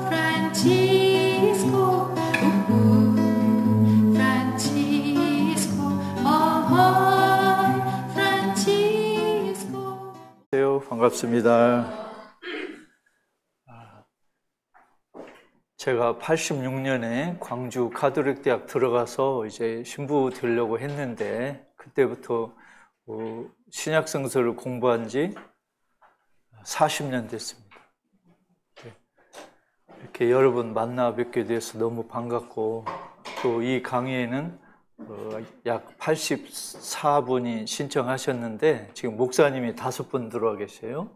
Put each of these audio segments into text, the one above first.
Francisco, Francisco, Francisco. 안녕하세요. 반갑습니다. 제가 86년에 광주 가톨릭 대학 들어가서 이제 신부 되려고 했는데 그때부터 신약 성서를 공부한 지 40년 됐습니다. 이렇게 여러분 만나 뵙게 돼서 너무 반갑고, 또 이 강의에는 약 84분이 신청하셨는데 지금 목사님이 5분 들어와 계세요.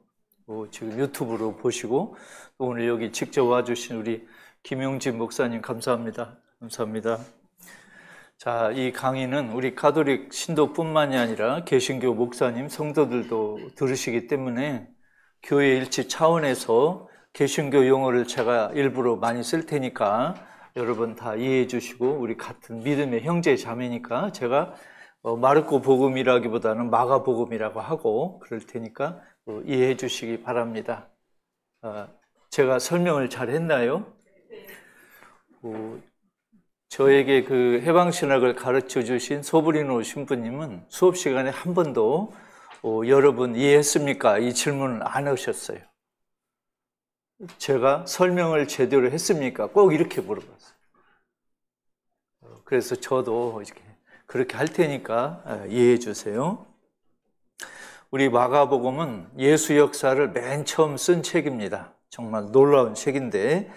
지금 유튜브로 보시고, 또 오늘 여기 직접 와주신 우리 김용진 목사님 감사합니다. 감사합니다. 자, 이 강의는 우리 가톨릭 신도뿐만이 아니라 개신교 목사님, 성도들도 들으시기 때문에 교회 일치 차원에서 개신교 용어를 제가 일부러 많이 쓸 테니까 여러분 다 이해해 주시고, 우리 같은 믿음의 형제 자매니까 제가 마르코 복음이라기보다는 마가 복음이라고 하고 그럴 테니까 이해해 주시기 바랍니다. 제가 설명을 잘 했나요? 저에게 그 해방신학을 가르쳐 주신 소브리노 신부님은 수업 시간에 한 번도 여러분 이해했습니까? 이 질문을 안 하셨어요. 제가 설명을 제대로 했습니까? 꼭 이렇게 물어봤어요. 그래서 저도 이렇게 그렇게 할 테니까 이해해 주세요. 우리 마가복음은 예수 역사를 맨 처음 쓴 책입니다. 정말 놀라운 책인데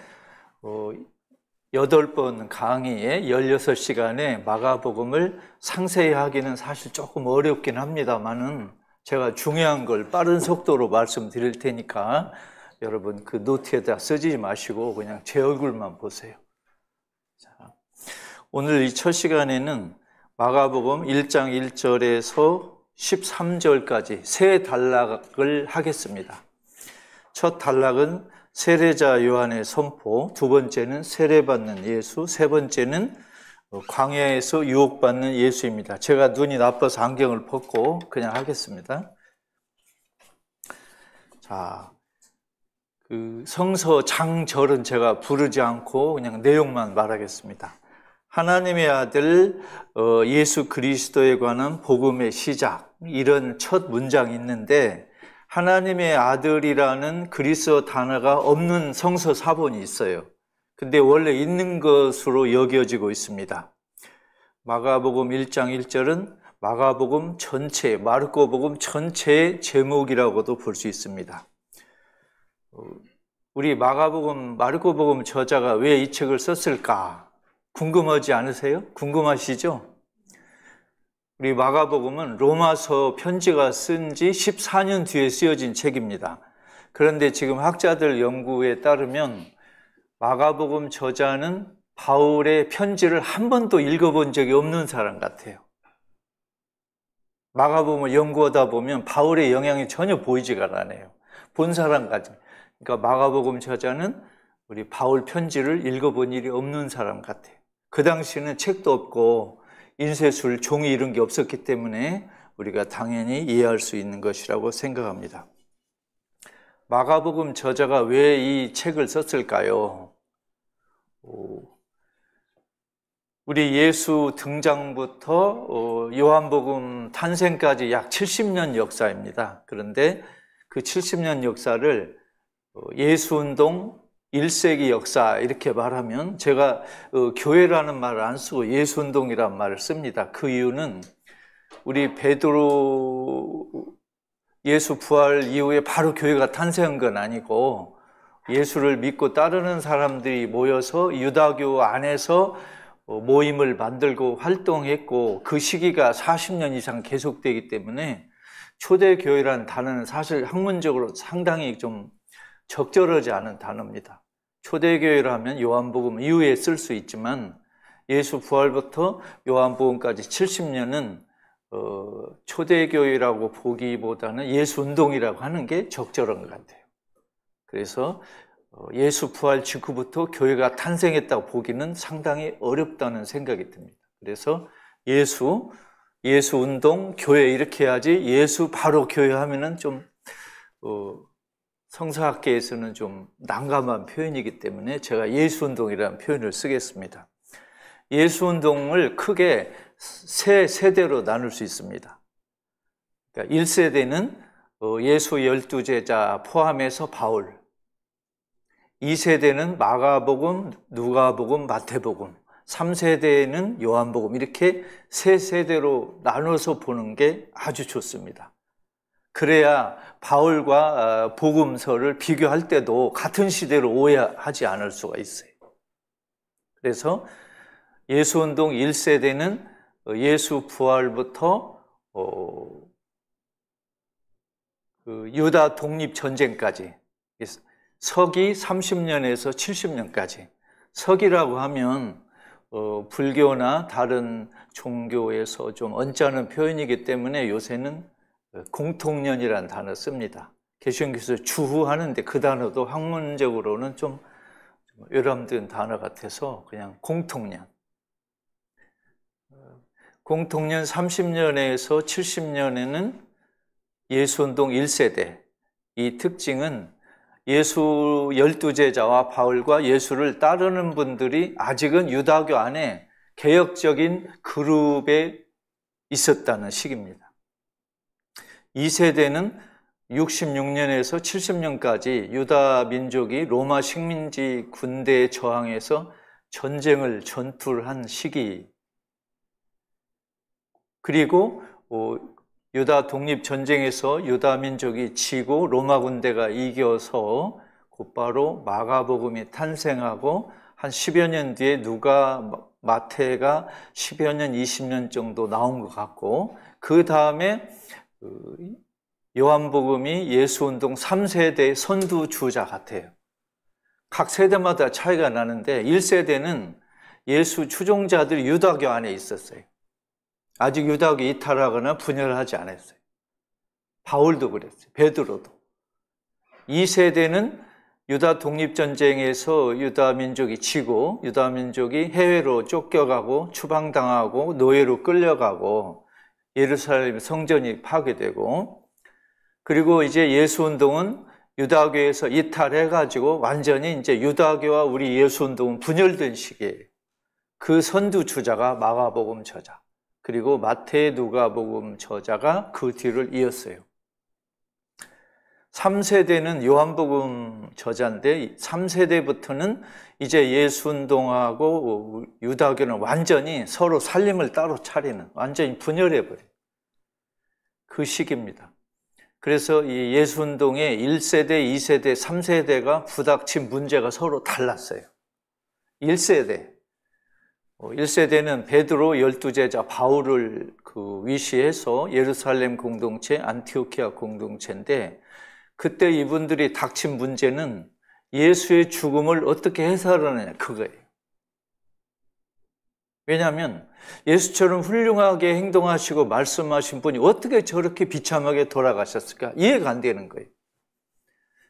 8번 강의에 16시간에 마가복음을 상세히 하기는 사실 조금 어렵긴 합니다만은 제가 중요한 걸 빠른 속도로 말씀드릴 테니까 여러분 그 노트에다 쓰지 마시고 그냥 제 얼굴만 보세요. 자, 오늘 이 첫 시간에는 마가복음 1장 1절에서 13절까지 세 단락을 하겠습니다. 첫 단락은 세례자 요한의 선포, 두 번째는 세례받는 예수, 세 번째는 광야에서 유혹받는 예수입니다. 제가 눈이 나빠서 안경을 벗고 그냥 하겠습니다. 자, 그 성서 장절은 제가 부르지 않고 그냥 내용만 말하겠습니다. 하나님의 아들 예수 그리스도에 관한 복음의 시작, 이런 첫 문장이 있는데 하나님의 아들이라는 그리스어 단어가 없는 성서 사본이 있어요. 근데 원래 있는 것으로 여겨지고 있습니다. 마가복음 1장 1절은 마가복음 전체, 마르코복음 전체의 제목이라고도 볼 수 있습니다. 우리 마가복음, 마르코복음 저자가 왜 이 책을 썼을까? 궁금하지 않으세요? 궁금하시죠? 우리 마가복음은 로마서 편지가 쓴 지 14년 뒤에 쓰여진 책입니다. 그런데 지금 학자들 연구에 따르면 마가복음 저자는 바울의 편지를 한 번도 읽어본 적이 없는 사람 같아요. 마가복음을 연구하다 보면 바울의 영향이 전혀 보이지가 않아요. 본 사람까지. 그러니까 마가복음 저자는 우리 바울 편지를 읽어본 일이 없는 사람 같아요. 그 당시에는 책도 없고 인쇄술, 종이 이런 게 없었기 때문에 우리가 당연히 이해할 수 있는 것이라고 생각합니다. 마가복음 저자가 왜 이 책을 썼을까요? 우리 예수 등장부터 요한복음 탄생까지 약 70년 역사입니다. 그런데 그 70년 역사를 예수운동 1세기 역사 이렇게 말하면, 제가 교회라는 말을 안 쓰고 예수운동이라는 말을 씁니다. 그 이유는 우리 베드로 예수 부활 이후에 바로 교회가 탄생한 건 아니고 예수를 믿고 따르는 사람들이 모여서 유다교 안에서 모임을 만들고 활동했고 그 시기가 40년 이상 계속되기 때문에 초대교회라는 단어는 사실 학문적으로 상당히 좀 적절하지 않은 단어입니다. 초대교회라면 요한복음 이후에 쓸 수 있지만 예수 부활부터 요한복음까지 70년은 초대교회라고 보기보다는 예수운동이라고 하는 게 적절한 것 같아요. 그래서 예수 부활 직후부터 교회가 탄생했다고 보기는 상당히 어렵다는 생각이 듭니다. 그래서 예수운동, 교회 이렇게 해야지 예수 바로 교회 하면은 좀 성서학계에서는 좀 난감한 표현이기 때문에 제가 예수운동이라는 표현을 쓰겠습니다. 예수운동을 크게 세 세대로 나눌 수 있습니다. 그러니까 1세대는 예수 12제자 포함해서 바울, 2세대는 마가복음, 누가복음, 마태복음, 3세대는 요한복음, 이렇게 세 세대로 나눠서 보는 게 아주 좋습니다. 그래야 바울과 복음서를 비교할 때도 같은 시대로 오해하지 않을 수가 있어요. 그래서 예수운동 1세대는 예수 부활부터 유다 독립전쟁까지, 서기 30년에서 70년까지. 서기라고 하면 불교나 다른 종교에서 좀 언짢은 표현이기 때문에 요새는 공통년이라는 단어 씁니다. 개신교에서 주후하는데 그 단어도 학문적으로는 좀 외람된 단어 같아서 그냥 공통년. 공통년 30년에서 70년에는 예수운동 1세대. 이 특징은 예수 12제자와 바울과 예수를 따르는 분들이 아직은 유다교 안에 개혁적인 그룹에 있었다는 시기입니다. 2세대는 66년에서 70년까지 유다 민족이 로마 식민지 군대에 저항해서 전투를 한 시기. 그리고 유다 독립전쟁에서 유다 민족이 지고 로마 군대가 이겨서 곧바로 마가복음이 탄생하고 한 10여 년 뒤에 누가 마태가 10여 년, 20년 정도 나온 것 같고, 그 다음에 요한복음이 예수운동 3세대 선두주자 같아요. 각 세대마다 차이가 나는데 1세대는 예수 추종자들이 유다교 안에 있었어요. 아직 유다교 이탈하거나 분열하지 않았어요. 바울도 그랬어요. 베드로도. 2세대는 유다 독립전쟁에서 유다 민족이 지고 유다 민족이 해외로 쫓겨가고 추방당하고 노예로 끌려가고 예루살렘 성전이 파괴되고, 그리고 이제 예수운동은 유다교에서 이탈해가지고 완전히 이제 유다교와 우리 예수운동은 분열된 시기예요. 그 선두주자가 마가복음 저자, 그리고 마태 누가복음 저자가 그 뒤를 이었어요. 3세대는 요한복음 저자인데 3세대부터는 이제 예수운동하고 유다교는 완전히 서로 살림을 따로 차리는, 완전히 분열해버린 그 시기입니다. 그래서 이 예수운동의 1세대, 2세대, 3세대가 부닥친 문제가 서로 달랐어요. 1세대는 베드로 12제자 바울을 위시해서 예루살렘 공동체, 안티오키아 공동체인데, 그때 이분들이 닥친 문제는 예수의 죽음을 어떻게 해설하느냐, 그거예요. 왜냐하면 예수처럼 훌륭하게 행동하시고 말씀하신 분이 어떻게 저렇게 비참하게 돌아가셨을까? 이해가 안 되는 거예요.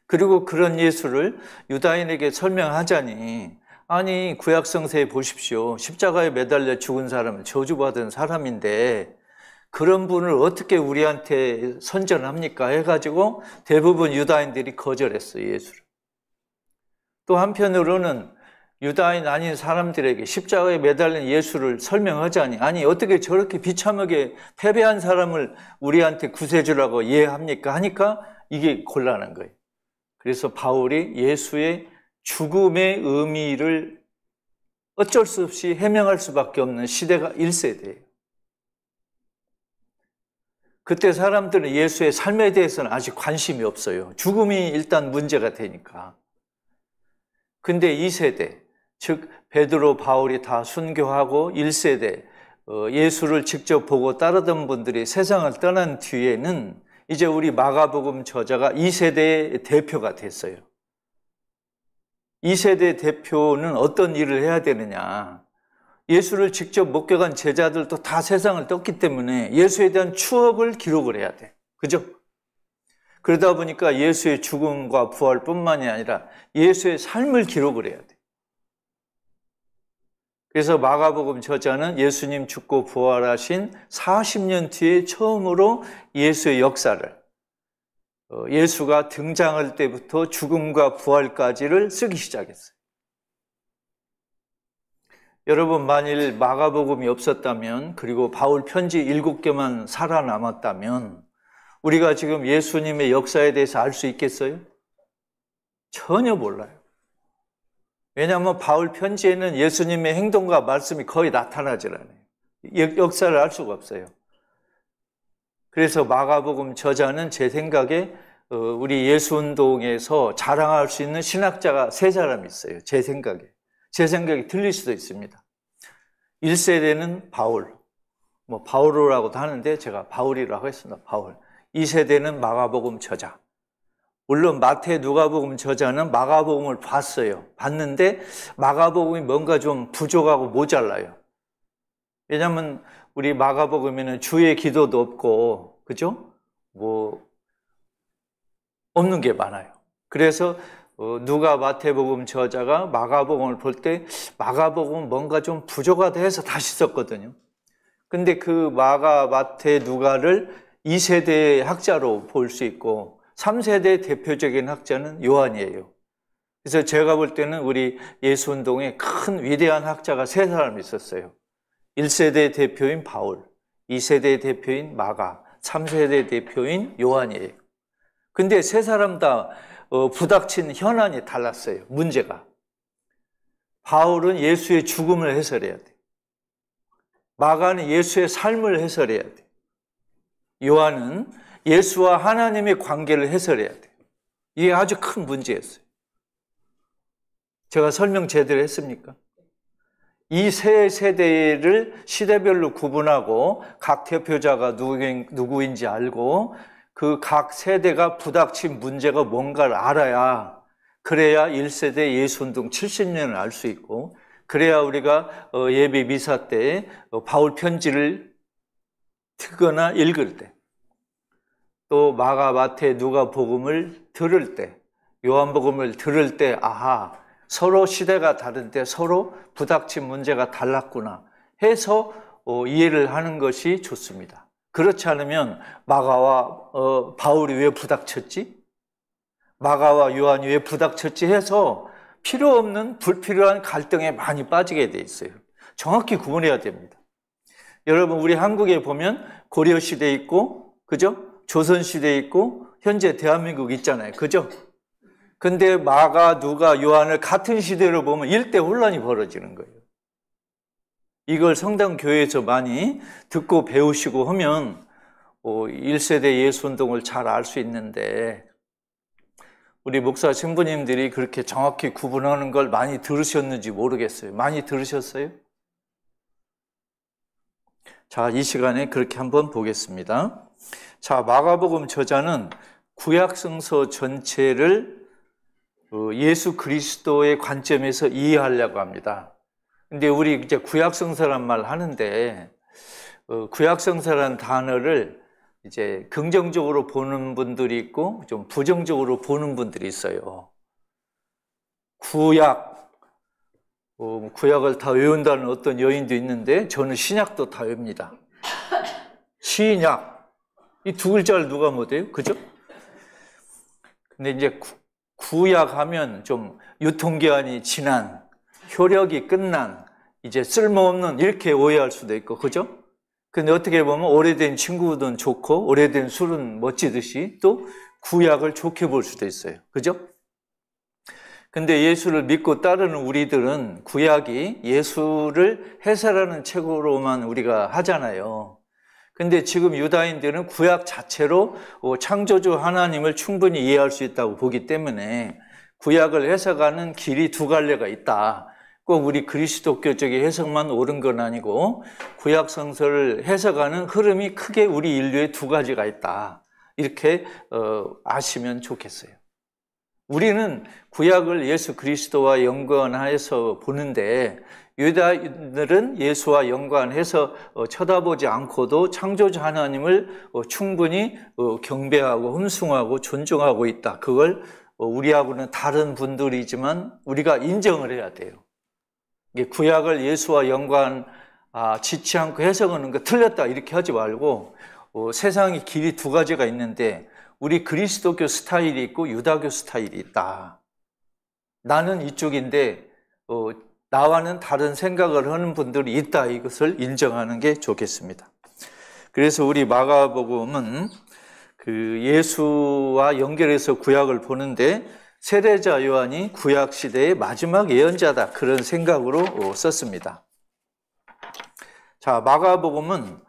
그리고 그런 예수를 유다인에게 설명하자니, 아니 구약성서에 보십시오. 십자가에 매달려 죽은 사람은 저주받은 사람인데 그런 분을 어떻게 우리한테 선전합니까? 해가지고 대부분 유다인들이 거절했어요, 예수를. 또 한편으로는 유다인 아닌 사람들에게 십자가에 매달린 예수를 설명하자니, 아니 어떻게 저렇게 비참하게 패배한 사람을 우리한테 구세주라고 이해합니까? 하니까 이게 곤란한 거예요. 그래서 바울이 예수의 죽음의 의미를 어쩔 수 없이 해명할 수밖에 없는 시대가 1세대예요. 그때 사람들은 예수의 삶에 대해서는 아직 관심이 없어요. 죽음이 일단 문제가 되니까. 근데 2세대, 즉 베드로, 바울이 다 순교하고 1세대, 예수를 직접 보고 따르던 분들이 세상을 떠난 뒤에는 이제 우리 마가복음 저자가 2세대의 대표가 됐어요. 2세대 대표는 어떤 일을 해야 되느냐. 예수를 직접 목격한 제자들도 다 세상을 떴기 때문에 예수에 대한 추억을 기록을 해야 돼. 그죠? 그러다 보니까 예수의 죽음과 부활뿐만이 아니라 예수의 삶을 기록을 해야 돼. 그래서 마가복음 저자는 예수님 죽고 부활하신 40년 뒤에 처음으로 예수의 역사를, 예수가 등장할 때부터 죽음과 부활까지를 쓰기 시작했어요. 여러분, 만일 마가복음이 없었다면, 그리고 바울 편지 7개만 살아남았다면 우리가 지금 예수님의 역사에 대해서 알 수 있겠어요? 전혀 몰라요. 왜냐하면 바울 편지에는 예수님의 행동과 말씀이 거의 나타나질 않아요. 역사를 알 수가 없어요. 그래서 마가복음 저자는 제 생각에 우리 예수운동에서 자랑할 수 있는 신학자가 3사람이 있어요. 제 생각이 틀릴 수도 있습니다. 1세대는 바울, 바울이라고도 하는데 제가 바울이라고 했습니다. 바울. 2세대는 마가복음 저자. 물론 마태, 누가복음 저자는 마가복음을 봤는데 마가복음이 뭔가 좀 부족하고 모자라요. 왜냐하면 우리 마가복음에는 주의 기도도 없고, 그죠? 없는 게 많아요. 그래서 누가 마태복음 저자가 마가복음을 볼 때 마가복음은 뭔가 좀 부족하다 해서 다시 썼거든요. 근데 그 마가, 마태, 누가를 2세대의 학자로 볼 수 있고 3세대 대표적인 학자는 요한이에요. 그래서 제가 볼 때는 우리 예수운동에 큰 위대한 학자가 3사람 있었어요. 1세대 대표인 바울, 2세대 대표인 마가, 3세대 대표인 요한이에요. 근데 3사람 다 부닥친 현안이 달랐어요. 문제가. 바울은 예수의 죽음을 해설해야 돼. 마가는 예수의 삶을 해설해야 돼. 요한은 예수와 하나님의 관계를 해설해야 돼요. 이게 아주 큰 문제였어요. 제가 설명 제대로 했습니까? 이 3세대를 시대별로 구분하고 각 대표자가 누구인지 알고 그 각 세대가 부닥친 문제가 뭔가를 알아야, 그래야 1세대 예수운동 70년을 알 수 있고, 그래야 우리가 예배 미사 때 바울 편지를 듣거나 읽을 때, 또 마가, 마태, 누가복음을 들을 때, 요한복음을 들을 때, 아하, 서로 시대가 다른데 서로 부닥친 문제가 달랐구나 해서 이해를 하는 것이 좋습니다. 그렇지 않으면 마가와 바울이 왜 부닥쳤지? 마가와 요한이 왜 부닥쳤지 해서 필요 없는 불필요한 갈등에 많이 빠지게 돼 있어요. 정확히 구분해야 됩니다. 여러분, 우리 한국에 보면 고려 시대 있고, 그죠? 조선 시대 있고, 현재 대한민국 있잖아요. 그죠? 근데 마가, 누가, 요한을 같은 시대로 보면 일대 혼란이 벌어지는 거예요. 이걸 성당 교회에서 많이 듣고 배우시고 하면 1세대 예수운동을 잘 알 수 있는데, 우리 목사 신부님들이 그렇게 정확히 구분하는 걸 많이 들으셨는지 모르겠어요. 많이 들으셨어요? 자, 이 시간에 그렇게 한번 보겠습니다. 자, 마가복음 저자는 구약성서 전체를 예수 그리스도의 관점에서 이해하려고 합니다. 근데 우리 이제 구약성서란 말 하는데, 구약성서라는 단어를 이제 긍정적으로 보는 분들이 있고 좀 부정적으로 보는 분들이 있어요. 구약을 다 외운다는 어떤 여인도 있는데 저는 신약도 다 외웁니다. 신약, 이 두 글자를 누가 못해요? 그죠? 근데 이제 구약하면 좀 유통기한이 지난, 효력이 끝난, 이제 쓸모없는, 이렇게 오해할 수도 있고, 그죠? 근데 어떻게 보면 오래된 친구든 좋고 오래된 술은 멋지듯이 또 구약을 좋게 볼 수도 있어요. 그죠? 근데 예수를 믿고 따르는 우리들은 구약이 예수를 해설하는 책으로만 우리가 하잖아요. 근데 지금 유다인들은 구약 자체로 창조주 하나님을 충분히 이해할 수 있다고 보기 때문에 구약을 해석하는 길이 두 갈래가 있다. 꼭 우리 그리스도교적인 해석만 옳은 건 아니고 구약 성서를 해석하는 흐름이 크게 우리 인류에 두 가지가 있다. 이렇게 아시면 좋겠어요. 우리는 구약을 예수 그리스도와 연관해서 보는데, 유다인들은 예수와 연관해서 쳐다보지 않고도 창조주 하나님을 충분히 경배하고 흠숭하고 존중하고 있다. 그걸 우리하고는 다른 분들이지만 우리가 인정을 해야 돼요. 구약을 예수와 연관 짓지 않고 해석하는 거 틀렸다 이렇게 하지 말고 세상에 길이 두 가지가 있는데 우리 그리스도교 스타일이 있고 유다교 스타일이 있다. 나는 이쪽인데 나와는 다른 생각을 하는 분들이 있다. 이것을 인정하는 게 좋겠습니다. 그래서 우리 마가복음은 그 예수와 연결해서 구약을 보는데 세례자 요한이 구약 시대의 마지막 예언자다. 그런 생각으로 썼습니다. 자, 마가복음은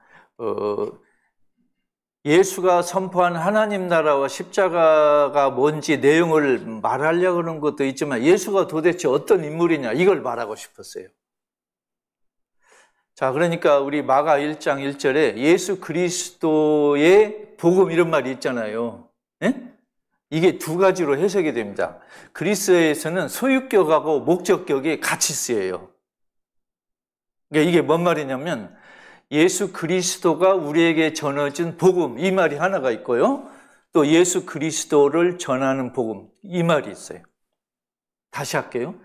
예수가 선포한 하나님 나라와 십자가가 뭔지 내용을 말하려고 하는 것도 있지만 예수가 도대체 어떤 인물이냐 이걸 말하고 싶었어요. 자, 그러니까 우리 마가 1장 1절에 예수 그리스도의 복음 이런 말이 있잖아요. 예? 이게 두 가지로 해석이 됩니다. 그리스어에서는 소유격하고 목적격이 같이 쓰여요. 그러니까 이게 뭔 말이냐면 예수 그리스도가 우리에게 전해진 복음 이 말이 하나가 있고요. 또 예수 그리스도를 전하는 복음 이 말이 있어요. 다시 할게요.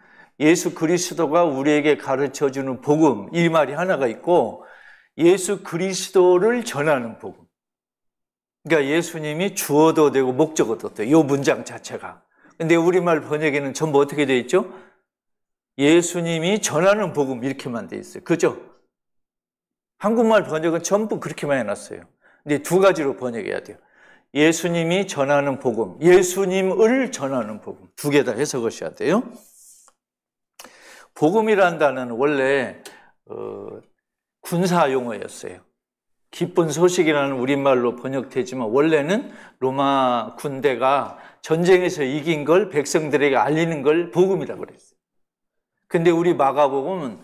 예수 그리스도가 우리에게 가르쳐주는 복음 이 말이 하나가 있고 예수 그리스도를 전하는 복음. 그러니까 예수님이 주어도 되고 목적어도 돼요. 이 문장 자체가. 근데 우리말 번역에는 전부 어떻게 되어 있죠? 예수님이 전하는 복음 이렇게만 되어 있어요. 그죠? 한국말 번역은 전부 그렇게만 해놨어요. 근데 두 가지로 번역해야 돼요. 예수님이 전하는 복음, 예수님을 전하는 복음. 두 개 다 해석하셔야 돼요. 복음이라는 단어는 원래 군사 용어였어요. 기쁜 소식이라는 우리말로 번역되지만 원래는 로마 군대가 전쟁에서 이긴 걸 백성들에게 알리는 걸 복음이라고 그랬어요. 근데 우리 마가복음은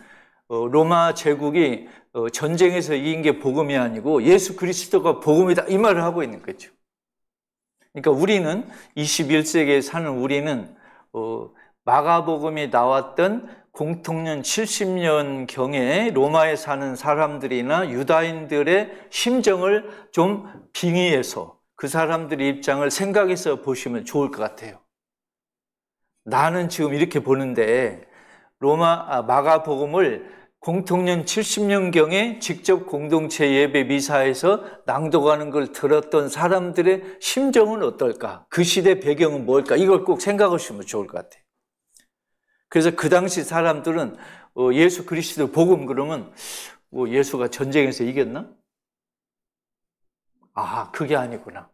로마 제국이 전쟁에서 이긴 게 복음이 아니고 예수 그리스도가 복음이다 이 말을 하고 있는 거죠. 그러니까 우리는 21세기에 사는 우리는 마가복음이 나왔던 공통년 70년경에 로마에 사는 사람들이나 유다인들의 심정을 좀 빙의해서 그 사람들의 입장을 생각해서 보시면 좋을 것 같아요. 나는 지금 이렇게 보는데 마가복음을 공통년 70년경에 직접 공동체 예배 미사에서 낭독하는 걸 들었던 사람들의 심정은 어떨까? 그 시대 배경은 뭘까? 이걸 꼭 생각하시면 좋을 것 같아요. 그래서 그 당시 사람들은 예수 그리스도 복음 그러면 예수가 전쟁에서 이겼나? 아, 그게 아니구나.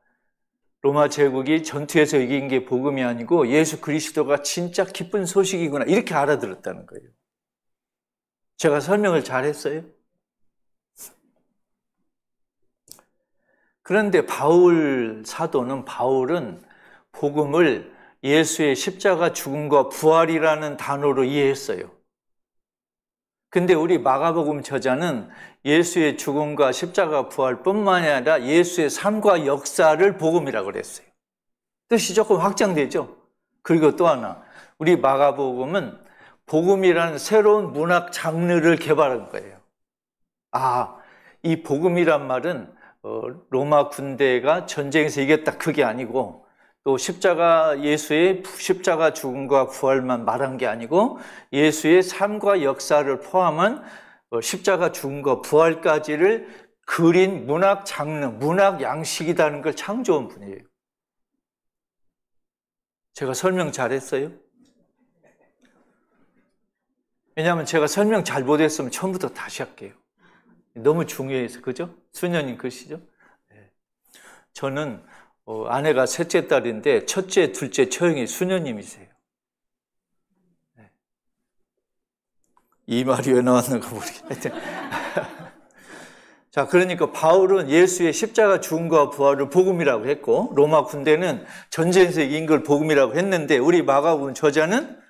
로마 제국이 전투에서 이긴 게 복음이 아니고 예수 그리스도가 진짜 기쁜 소식이구나. 이렇게 알아들었다는 거예요. 제가 설명을 잘했어요? 그런데 바울은 복음을 예수의 십자가 죽음과 부활이라는 단어로 이해했어요. 근데 우리 마가복음 저자는 예수의 죽음과 십자가 부활뿐만이 아니라 예수의 삶과 역사를 복음이라고 그랬어요. 뜻이 조금 확장되죠? 그리고 또 하나, 우리 마가복음은 복음이라는 새로운 문학 장르를 개발한 거예요. 아, 이 복음이란 말은 로마 군대가 전쟁에서 이겼다 그게 아니고 또 예수의 십자가 죽음과 부활만 말한 게 아니고 예수의 삶과 역사를 포함한 십자가 죽음과 부활까지를 그린 문학 장르, 문학 양식이라는 걸 창조한 분이에요. 제가 설명 잘했어요? 왜냐하면 제가 설명 잘 못했으면 처음부터 다시 할게요. 너무 중요해서, 그죠? 수녀님 그러시죠? 네. 저는 아내가 셋째 딸인데 첫째, 둘째 처형이 수녀님이세요. 네. 이 말이 왜 나왔는가 모르겠는데. 자, 그러니까 바울은 예수의 십자가 죽음과 부활을 복음이라고 했고 로마 군대는 전쟁에서 이긴 걸 복음이라고 했는데 우리 마가복음 저자는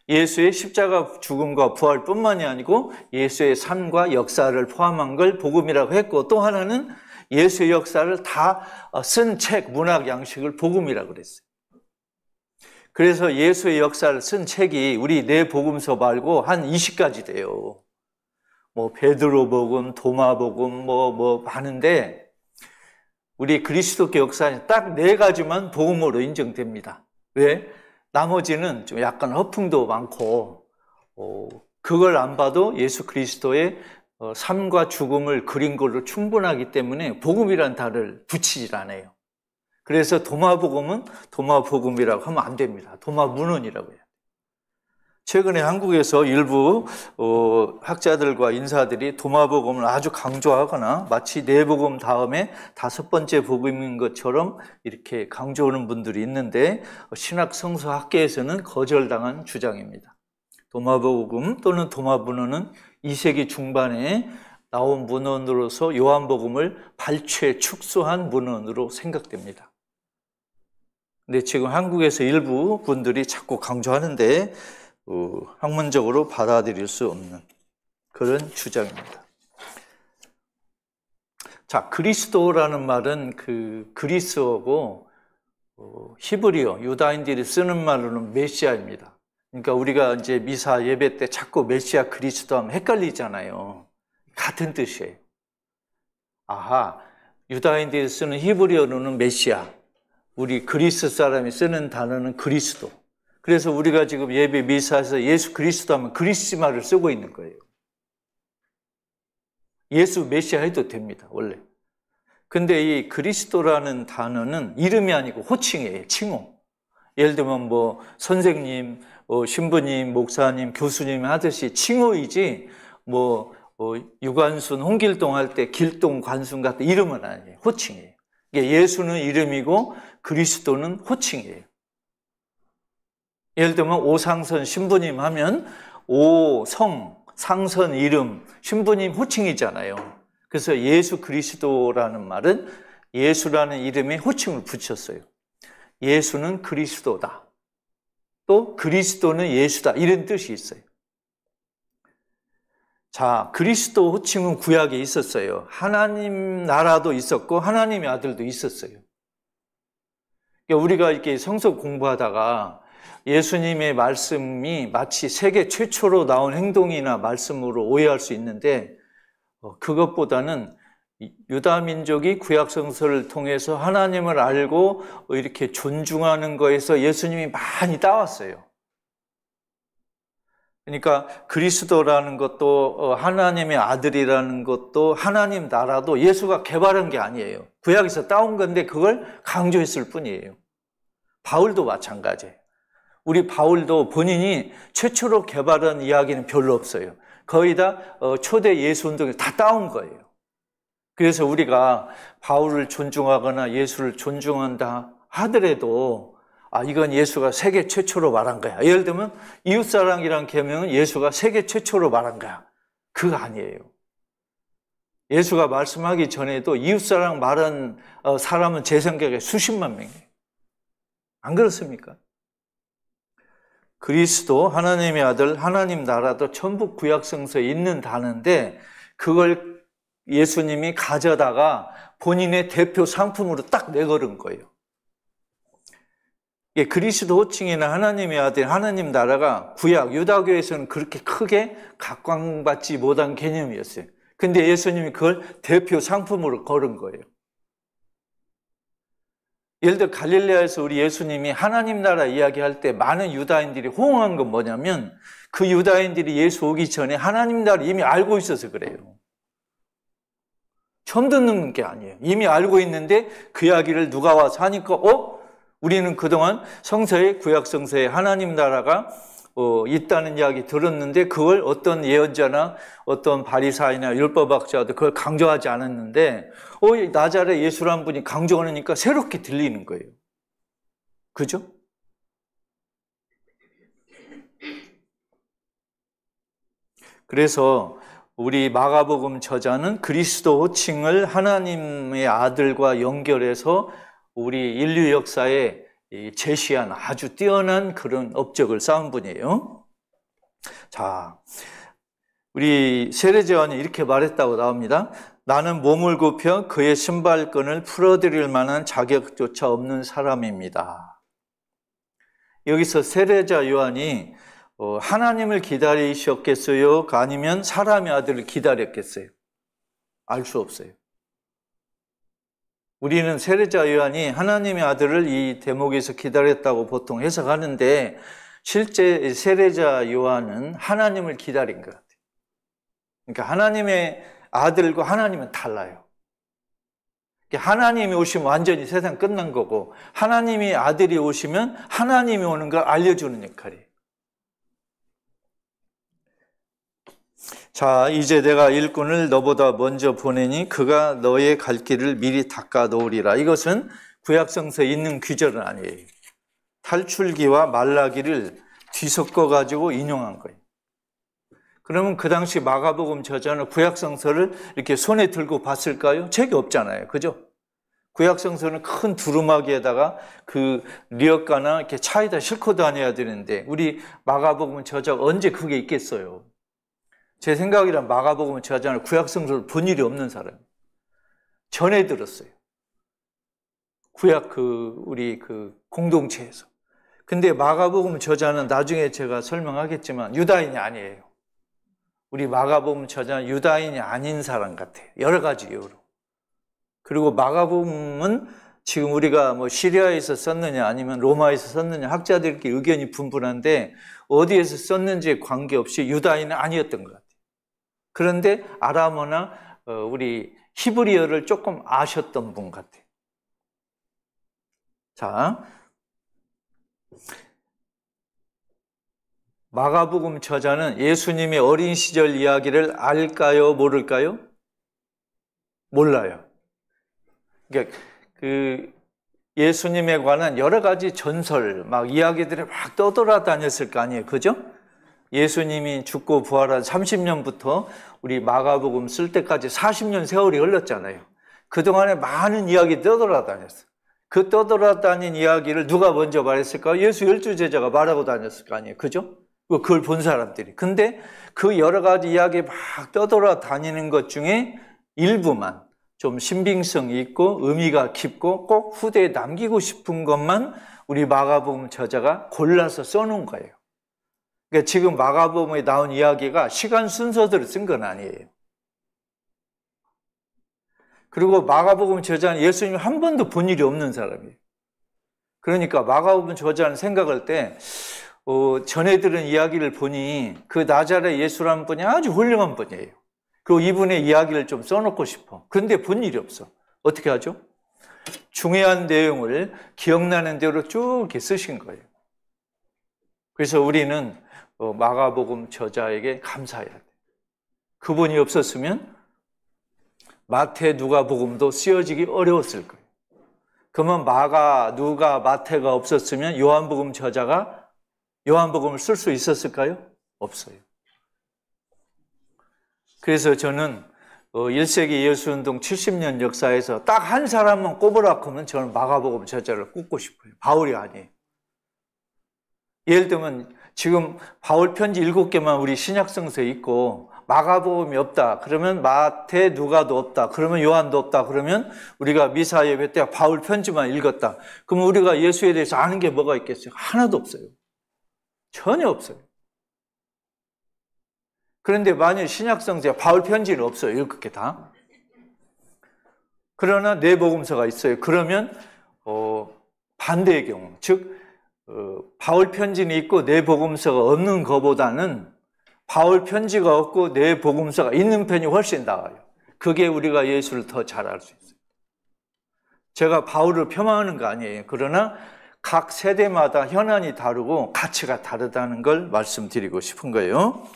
예수의 십자가 죽음과 부활뿐만이 아니고 예수의 삶과 역사를 포함한 걸 복음이라고 했고 또 하나는 예수의 역사를 다 쓴 책, 문학 양식을 복음이라고 그랬어요. 그래서 예수의 역사를 쓴 책이 우리 네 복음서 말고 한 20가지 돼요. 베드로 복음, 도마 복음, 많은데 우리 그리스도교 역사는 딱 4가지만 복음으로 인정됩니다. 왜? 나머지는 좀 약간 허풍도 많고 그걸 안 봐도 예수 그리스도의 삶과 죽음을 그린 걸로 충분하기 때문에 복음이라는 단어를 붙이질 않아요. 그래서 도마복음은 도마복음이라고 하면 안 됩니다. 도마문헌이라고 해요. 최근에 한국에서 일부 학자들과 인사들이 도마복음을 아주 강조하거나 마치 내복음 다음에 5번째 복음인 것처럼 이렇게 강조하는 분들이 있는데 신학 성서학계에서는 거절당한 주장입니다. 도마복음 또는 도마문헌은 2세기 중반에 나온 문헌으로서 요한복음을 발췌 축소한 문헌으로 생각됩니다. 근데 지금 한국에서 일부 분들이 자꾸 강조하는데 학문적으로 받아들일 수 없는 그런 주장입니다. 자, 그리스도라는 말은 그 그리스어고 히브리어, 유다인들이 쓰는 말로는 메시아입니다. 그러니까 우리가 이제 미사 예배 때 자꾸 메시아 그리스도 하면 헷갈리잖아요. 같은 뜻이에요. 아하, 유다인들이 쓰는 히브리어로는 메시아, 우리 그리스 사람이 쓰는 단어는 그리스도. 그래서 우리가 지금 예배 미사에서 예수 그리스도 하면 그리스 말을 쓰고 있는 거예요. 예수 메시아 해도 됩니다, 원래. 근데 이 그리스도라는 단어는 이름이 아니고 호칭이에요, 칭호. 예를 들면 뭐 선생님, 신부님, 목사님, 교수님 하듯이 칭호이지 뭐 유관순, 홍길동 할 때 길동, 관순 같은 이름은 아니에요, 호칭이에요. 예수는 이름이고 그리스도는 호칭이에요. 예를 들면 오상선 신부님 하면 오성, 상선 이름, 신부님 호칭이잖아요. 그래서 예수 그리스도라는 말은 예수라는 이름에 호칭을 붙였어요. 예수는 그리스도다. 또 그리스도는 예수다. 이런 뜻이 있어요. 자, 그리스도 호칭은 구약에 있었어요. 하나님 나라도 있었고 하나님의 아들도 있었어요. 우리가 이렇게 성서 공부하다가 예수님의 말씀이 마치 세계 최초로 나온 행동이나 말씀으로 오해할 수 있는데 그것보다는 유다 민족이 구약 성서를 통해서 하나님을 알고 이렇게 존중하는 거에서 예수님이 많이 따왔어요. 그러니까 그리스도라는 것도 하나님의 아들이라는 것도 하나님 나라도 예수가 개발한 게 아니에요. 구약에서 따온 건데 그걸 강조했을 뿐이에요. 바울도 마찬가지예요. 우리 바울도 본인이 최초로 개발한 이야기는 별로 없어요. 거의 다 초대 예수 운동에 다 따온 거예요. 그래서 우리가 바울을 존중하거나 예수를 존중한다 하더라도 이건 예수가 세계 최초로 말한 거야. 예를 들면 이웃사랑이란 계명은 예수가 세계 최초로 말한 거야. 그거 아니에요. 예수가 말씀하기 전에도 이웃사랑 말한 사람은 제 생각에 수십만 명이에요. 안 그렇습니까? 그리스도, 하나님의 아들, 하나님 나라도 전부 구약성서에 있는 단어인데 그걸 예수님이 가져다가 본인의 대표 상품으로 딱 내걸은 거예요. 그리스도 호칭이나 하나님의 아들, 하나님 나라가 구약, 유다교에서는 그렇게 크게 각광받지 못한 개념이었어요. 근데 예수님이 그걸 대표 상품으로 걸은 거예요. 예를 들어 갈릴레아에서 우리 예수님이 하나님 나라 이야기할 때 많은 유다인들이 호응한 건 뭐냐면 그 유다인들이 예수 오기 전에 하나님 나라를 이미 알고 있어서 그래요. 처음 듣는 게 아니에요. 이미 알고 있는데 그 이야기를 누가 와서 하니까 우리는 그동안 성서에 구약 성서에 하나님 나라가 있다는 이야기 들었는데 그걸 어떤 예언자나 어떤 바리사이나 율법학자도 그걸 강조하지 않았는데 나자렛 예수라는 분이 강조하니까 새롭게 들리는 거예요. 그죠? 그래서 우리 마가복음 저자는 그리스도 호칭을 하나님의 아들과 연결해서 우리 인류 역사에 제시한 아주 뛰어난 그런 업적을 쌓은 분이에요. 자, 우리 세례 요한이 이렇게 말했다고 나옵니다. 나는 몸을 굽혀 그의 신발끈을 풀어드릴 만한 자격조차 없는 사람입니다. 여기서 세례자 요한이 하나님을 기다리셨겠어요? 아니면 사람의 아들을 기다렸겠어요? 알 수 없어요. 우리는 세례자 요한이 하나님의 아들을 이 대목에서 기다렸다고 보통 해석하는데 실제 세례자 요한은 하나님을 기다린 것 같아요. 그러니까 하나님의 아들과 하나님은 달라요. 하나님이 오시면 완전히 세상 끝난 거고, 하나님이 아들이 오시면 하나님이 오는 걸 알려주는 역할이에요. 자, 이제 내가 일꾼을 너보다 먼저 보내니 그가 너의 갈 길을 미리 닦아 놓으리라. 이것은 구약성서에 있는 구절은 아니에요. 탈출기와 말라기를 뒤섞어 가지고 인용한 거예요. 그러면 그 당시 마가복음 저자는 구약성서를 이렇게 손에 들고 봤을까요? 책이 없잖아요. 그죠? 구약성서는 큰 두루마기에다가 그 리어카나 이렇게 차에다 싣고 다녀야 되는데, 우리 마가복음 저자가 언제 그게 있겠어요? 제 생각이란 마가복음 저자는 구약성서를 본 일이 없는 사람이에요. 전해 들었어요. 구약 우리 공동체에서. 근데 마가복음 저자는 나중에 제가 설명하겠지만 유다인이 아니에요. 우리 마가복음 저자는 유다인이 아닌 사람 같아요. 여러 가지 이유로. 그리고 마가복음은 지금 우리가 뭐 시리아에서 썼느냐 아니면 로마에서 썼느냐 학자들끼리 의견이 분분한데, 어디에서 썼는지에 관계없이 유다인은 아니었던 것 같아요. 그런데 아람어나 우리 히브리어를 조금 아셨던 분 같아요. 자, 마가복음 저자는 예수님의 어린 시절 이야기를 알까요? 모를까요? 몰라요. 그러니까 예수님에 관한 여러 가지 전설, 막 이야기들이 막 떠돌아다녔을 거 아니에요. 그죠? 예수님이 죽고 부활한 30년부터 우리 마가복음 쓸 때까지 40년 세월이 흘렀잖아요. 그동안에 많은 이야기 떠돌아다녔어요. 그 떠돌아다닌 이야기를 누가 먼저 말했을까요? 예수 12제자가 말하고 다녔을 거 아니에요. 그죠? 그걸 본 사람들이. 근데 그 여러 가지 이야기 막 떠돌아다니는 것 중에 일부만 좀 신빙성이 있고 의미가 깊고 꼭 후대에 남기고 싶은 것만 우리 마가복음 저자가 골라서 써놓은 거예요. 그러니까 지금 마가복음에 나온 이야기가 시간 순서대로 쓴 건 아니에요. 그리고 마가복음 저자는 예수님 한 번도 본 일이 없는 사람이에요. 그러니까 마가복음 저자는 생각할 때 전해 들은 이야기를 보니 그 나자렛 예수라는 분이 아주 훌륭한 분이에요. 그리고 이분의 이야기를 좀 써놓고 싶어. 그런데 본 일이 없어. 어떻게 하죠? 중요한 내용을 기억나는 대로 쭉 이렇게 쓰신 거예요. 그래서 우리는 마가복음 저자에게 감사해야 돼요. 그분이 없었으면 마태, 누가복음도 쓰여지기 어려웠을 거예요. 그러면 마가, 누가, 마태가 없었으면 요한복음 저자가 요한복음을 쓸 수 있었을까요? 없어요. 그래서 저는 1세기 예수운동 70년 역사에서 딱 한 사람만 꼽으라고 하면 저는 마가복음 저자를 꼽고 싶어요. 바울이 아니에요. 예를 들면 지금 바울 편지 7개만 우리 신약성서에 있고 마가복음이 없다. 그러면 마태, 누가도 없다. 그러면 요한도 없다. 그러면 우리가 미사 예배 때 바울 편지만 읽었다. 그럼 우리가 예수에 대해서 아는 게 뭐가 있겠어요? 하나도 없어요. 전혀 없어요. 그런데 만일 신약성서에 바울 편지는 없어요. 이렇게 다. 그러나 네 복음서가 있어요. 그러면 반대의 경우, 즉 바울 편지는 있고 네 복음서가 없는 것보다는 바울 편지가 없고 네 복음서가 있는 편이 훨씬 나아요. 그게 우리가 예수를 더 잘 알 수 있어요. 제가 바울을 폄하하는 거 아니에요. 그러나 각 세대마다 현안이 다르고 가치가 다르다는 걸 말씀드리고 싶은 거예요.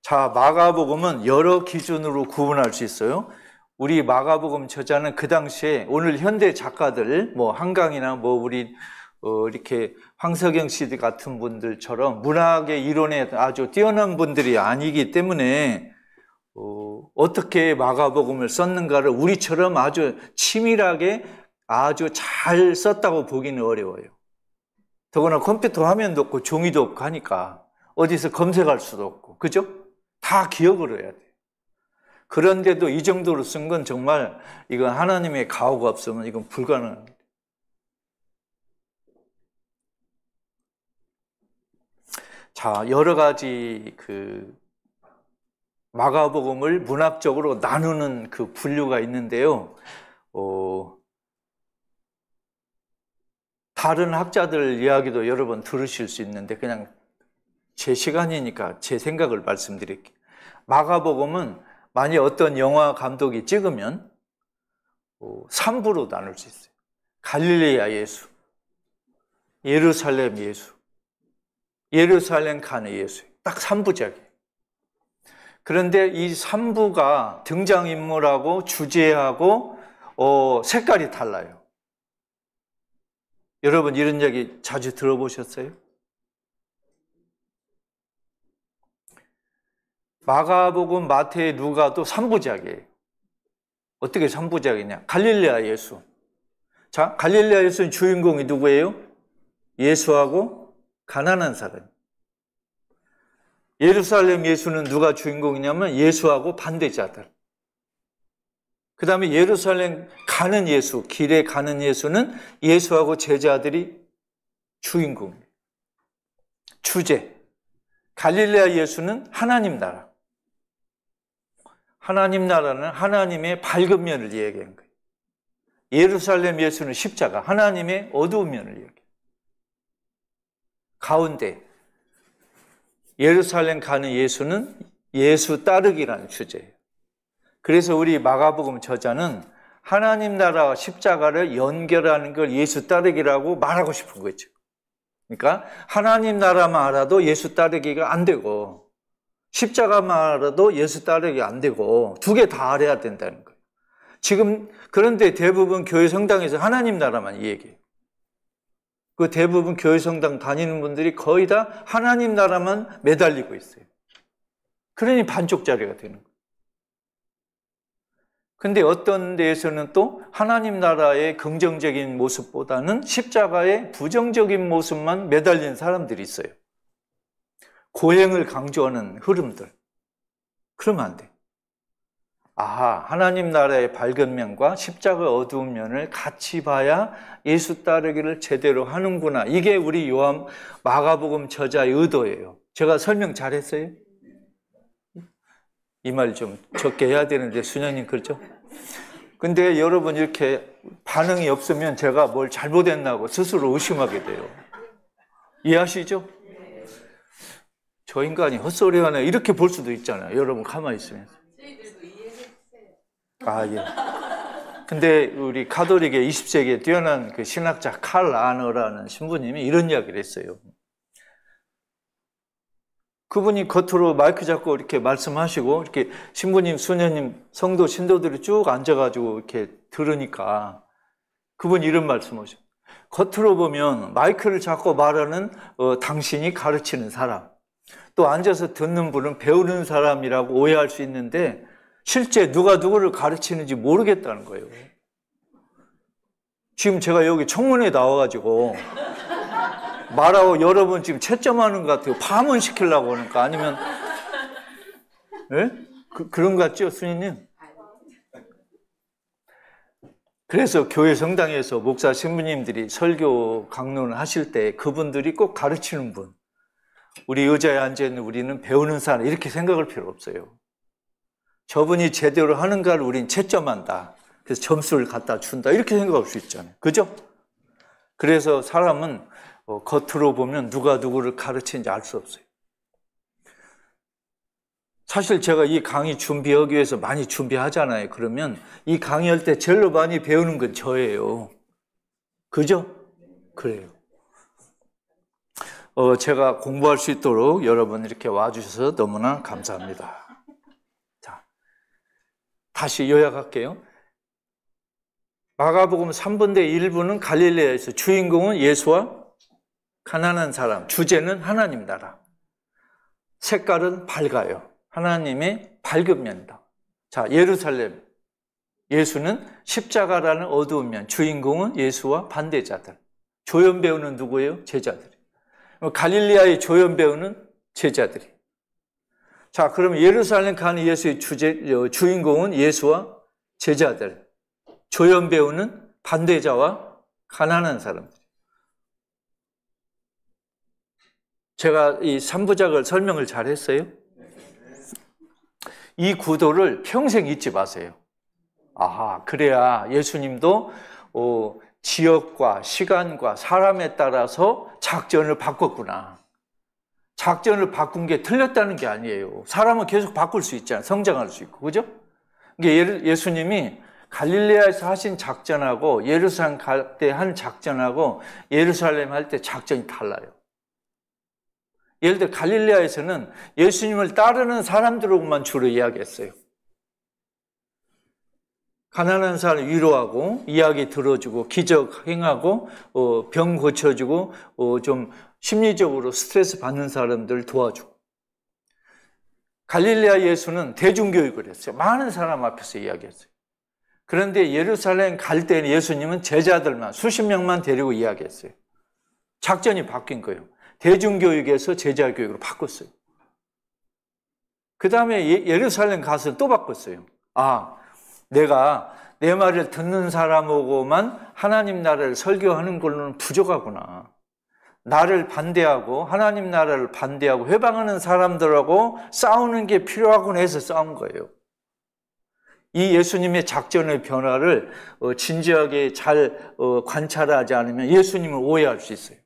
자, 마가복음은 여러 기준으로 구분할 수 있어요. 우리 마가복음 저자는 그 당시에 오늘 현대 작가들, 뭐 한강이나 뭐 우리 이렇게 황석영 씨 같은 분들처럼 문학의 이론에 아주 뛰어난 분들이 아니기 때문에 어떻게 마가복음을 썼는가를 우리처럼 아주 치밀하게 아주 잘 썼다고 보기는 어려워요. 더구나 컴퓨터 화면도 없고 종이도 없고 하니까 어디서 검색할 수도 없고, 그죠? 다 기억을 해야 돼요. 그런데도 이 정도로 쓴 건 정말 이건 하나님의 가호가 없으면 이건 불가능합니다. 자, 여러 가지 마가복음을 문학적으로 나누는 그 분류가 있는데요. 다른 학자들 이야기도 여러 번 들으실 수 있는데 그냥 제 시간이니까 제 생각을 말씀드릴게요. 마가복음은 만약 어떤 영화 감독이 찍으면 3부로 나눌 수 있어요. 갈릴레아 예수, 예루살렘 예수, 예루살렘 가는 예수. 딱 3부작이에요. 그런데 이 3부가 등장인물하고 주제하고 색깔이 달라요. 여러분 이런 얘기 자주 들어보셨어요? 마가복음, 마태, 누가도 3부작이에요. 어떻게 3부작이냐? 갈릴레아 예수. 자, 갈릴레아 예수는 주인공이 누구예요? 예수하고 가난한 사람. 예루살렘 예수는 누가 주인공이냐면 예수하고 반대자들. 그 다음에 예루살렘 가는 예수, 길에 가는 예수는 예수하고 제자들이 주인공, 주제. 갈릴레아 예수는 하나님 나라. 하나님 나라는 하나님의 밝은 면을 얘기한 거예요. 예루살렘 예수는 십자가, 하나님의 어두운 면을 얘기해요. 가운데 예루살렘 가는 예수는 예수 따르기라는 주제예요. 그래서 우리 마가복음 저자는 하나님 나라와 십자가를 연결하는 걸 예수 따르기라고 말하고 싶은 거죠. 그러니까 하나님 나라만 알아도 예수 따르기가 안 되고 십자가만 알아도 예수 따르기가 안 되고 두 개 다 알아야 된다는 거예요. 지금 그런데 대부분 교회 성당에서 하나님 나라만 얘기해요. 그 대부분 교회 성당 다니는 분들이 거의 다 하나님 나라만 매달리고 있어요. 그러니 반쪽짜리가 되는 거예요. 근데 어떤 데에서는 또 하나님 나라의 긍정적인 모습보다는 십자가의 부정적인 모습만 매달린 사람들이 있어요. 고행을 강조하는 흐름들. 그러면 안 돼. 아하, 하나님 나라의 밝은 면과 십자가의 어두운 면을 같이 봐야 예수 따르기를 제대로 하는구나. 이게 우리 마가복음 저자의 의도예요. 제가 설명 잘했어요? 이 말 좀 적게 해야 되는데 수녀님 그렇죠? 근데 여러분 이렇게 반응이 없으면 제가 뭘 잘못했나고 스스로 의심하게 돼요. 이해하시죠? 저 인간이 헛소리 하네 이렇게 볼 수도 있잖아요. 여러분 가만히 있으면. 아, 예. 근데 우리 가톨릭의 20세기에 뛰어난 그 신학자 칼 아너라는 신부님이 이런 이야기를 했어요. 그분이 겉으로 마이크 잡고 이렇게 말씀하시고 이렇게 신부님, 수녀님, 성도, 신도들이 쭉 앉아가지고 이렇게 들으니까 그분이 이런 말씀하셔요. 겉으로 보면 마이크를 잡고 말하는 당신이 가르치는 사람, 또 앉아서 듣는 분은 배우는 사람이라고 오해할 수 있는데 실제 누가 누구를 가르치는지 모르겠다는 거예요. 지금 제가 여기 청문회에 나와가지고 말하고 여러분 지금 채점하는 것 같아요. 파문시키려고 하니까 아니면 네? 그런 것 같죠, 스님님? 그래서 교회 성당에서 목사 신부님들이 설교 강론을 하실 때 그분들이 꼭 가르치는 분, 우리 의자에 앉아있는 우리는 배우는 사람 이렇게 생각할 필요 없어요. 저분이 제대로 하는가를 우린 채점한다. 그래서 점수를 갖다 준다. 이렇게 생각할 수 있잖아요. 그죠? 그래서 사람은 겉으로 보면 누가 누구를 가르치는지 알 수 없어요. 사실 제가 이 강의 준비하기 위해서 많이 준비하잖아요. 그러면 이 강의할 때 제일 많이 배우는 건 저예요. 그죠? 그래요. 제가 공부할 수 있도록 여러분 이렇게 와주셔서 너무나 감사합니다. 자, 다시 요약할게요. 마가복음 3분의 1부는 갈릴레아에서 주인공은 예수와 가난한 사람, 주제는 하나님 나라. 색깔은 밝아요. 하나님의 밝은 면이다. 자, 예루살렘. 예수는 십자가라는 어두운 면, 주인공은 예수와 반대자들. 조연 배우는 누구예요? 제자들이. 갈릴리아의 조연 배우는 제자들이. 자, 그럼 예루살렘 가는 예수의 주인공은 예수와 제자들. 조연 배우는 반대자와 가난한 사람들. 제가 이 3부작을 설명을 잘 했어요? 이 구도를 평생 잊지 마세요. 아하, 그래야 예수님도 지역과 시간과 사람에 따라서 작전을 바꿨구나. 작전을 바꾼 게 틀렸다는 게 아니에요. 사람은 계속 바꿀 수 있잖아요. 성장할 수 있고, 그죠? 예수님이 갈릴레아에서 하신 작전하고 예루살렘 갈 때 한 작전하고 예루살렘 할 때 작전이 달라요. 예를 들어 갈릴레아에서는 예수님을 따르는 사람들하고만 주로 이야기했어요. 가난한 사람 위로하고 이야기 들어주고 기적 행하고 병 고쳐주고 좀 심리적으로 스트레스 받는 사람들 도와주고. 갈릴레아 예수는 대중교육을 했어요. 많은 사람 앞에서 이야기했어요. 그런데 예루살렘 갈 때는 예수님은 제자들만 수십 명만 데리고 이야기했어요. 작전이 바뀐 거예요. 대중교육에서 제자교육으로 바꿨어요. 그 다음에 예루살렘 가서 또 바꿨어요. 내가 내 말을 듣는 사람하고만 하나님 나라를 설교하는 걸로는 부족하구나. 나를 반대하고 하나님 나라를 반대하고 회방하는 사람들하고 싸우는 게 필요하구나 해서 싸운 거예요. 이 예수님의 작전의 변화를 진지하게 잘 관찰하지 않으면 예수님을 오해할 수 있어요.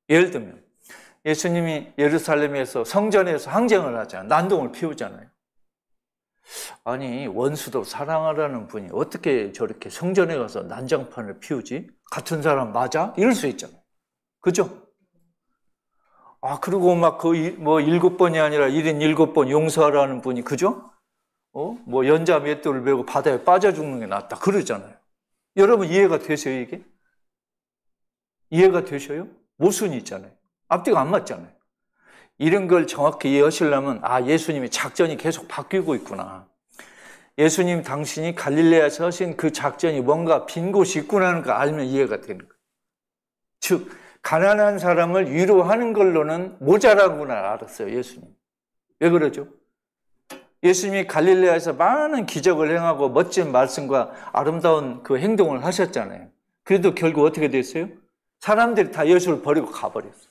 예를 들면 예수님이 예루살렘에서 성전에서 항쟁을 하잖아요. 난동을 피우잖아요. 아니 원수도 사랑하라는 분이 어떻게 저렇게 성전에 가서 난장판을 피우지? 같은 사람 맞아? 이럴 수 있잖아요. 그죠? 그리고 막 그 7번이 아니라 77번 용서하라는 분이 그죠? 연자 맷돌을 메고 바다에 빠져 죽는 게 낫다 그러잖아요. 여러분 이해가 되세요 이게? 이해가 되셔요? 모순이 있잖아요. 앞뒤가 안 맞잖아요. 이런 걸 정확히 이해하시려면 예수님의 작전이 계속 바뀌고 있구나. 예수님 당신이 갈릴레아에서 하신 그 작전이 뭔가 빈 곳이 있구나 하는 걸 알면 이해가 되는 거예요. 즉 가난한 사람을 위로하는 걸로는 모자라구나 알았어요. 예수님. 왜 그러죠? 예수님이 갈릴레아에서 많은 기적을 행하고 멋진 말씀과 아름다운 그 행동을 하셨잖아요. 그래도 결국 어떻게 됐어요? 사람들이 다 예수를 버리고 가버렸어요.